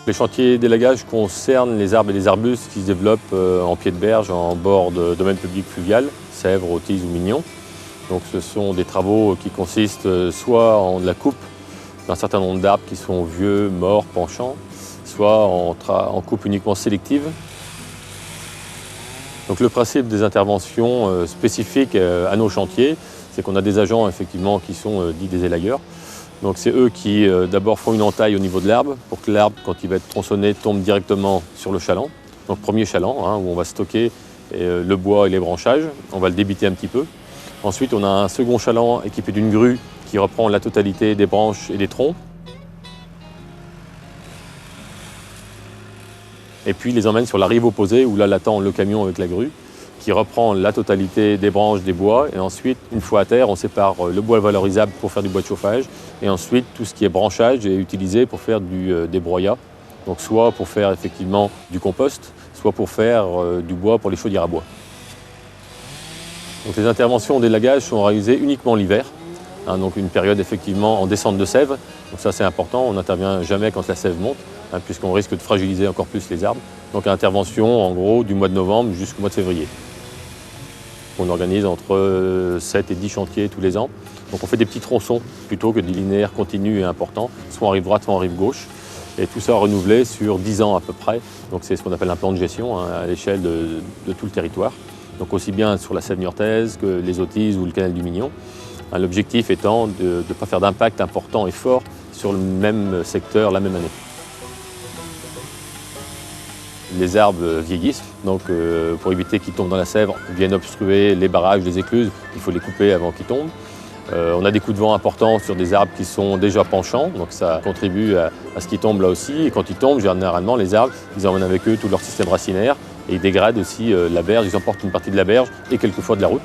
Les chantiers d'élagage concernent les arbres et les arbustes qui se développent en pied de berge, en bord de domaine public fluvial, Sèvres, Autizes ou Mignon. Donc ce sont des travaux qui consistent soit en de la coupe d'un certain nombre d'arbres qui sont vieux, morts, penchants, soit en coupe uniquement sélective. Donc le principe des interventions spécifiques à nos chantiers, c'est qu'on a des agents effectivement qui sont dits des élagueurs. Donc c'est eux qui d'abord font une entaille au niveau de l'arbre pour que l'arbre, quand il va être tronçonné, tombe directement sur le chaland. Donc premier chaland où on va stocker le bois et les branchages, on va le débiter un petit peu. Ensuite on a un second chaland équipé d'une grue qui reprend la totalité des branches et des troncs. Et puis les emmène sur la rive opposée où là l'attend le camion avec la grue qui reprend la totalité des branches, des bois. Et ensuite, une fois à terre, on sépare le bois valorisable pour faire du bois de chauffage. Et ensuite, tout ce qui est branchage est utilisé pour faire des broyats. Donc soit pour faire effectivement du compost, soit pour faire du bois pour les chaudières à bois. Donc les interventions d'élagage sont réalisées uniquement l'hiver. Donc une période effectivement en descente de sève. Donc ça c'est important, on n'intervient jamais quand la sève monte, puisqu'on risque de fragiliser encore plus les arbres. Donc intervention en gros du mois de novembre jusqu'au mois de février. On organise entre 7 et 10 chantiers tous les ans. Donc on fait des petits tronçons plutôt que des linéaires continus et importants, soit en rive droite, soit en rive gauche. Et tout ça renouvelé sur 10 ans à peu près. Donc c'est ce qu'on appelle un plan de gestion à l'échelle de tout le territoire. Donc aussi bien sur la Sève niortaise que les Autizes ou le canal du Mignon. L'objectif étant de ne pas faire d'impact important et fort sur le même secteur la même année. Les arbres vieillissent, donc pour éviter qu'ils tombent dans la Sèvre, viennent obstruer les barrages, les écluses, il faut les couper avant qu'ils tombent. On a des coups de vent importants sur des arbres qui sont déjà penchants, donc ça contribue à ce qu'ils tombent là aussi. Et quand ils tombent, généralement, les arbres, ils emmènent avec eux tout leur système racinaire et ils dégradent aussi la berge, ils emportent une partie de la berge et quelquefois de la route.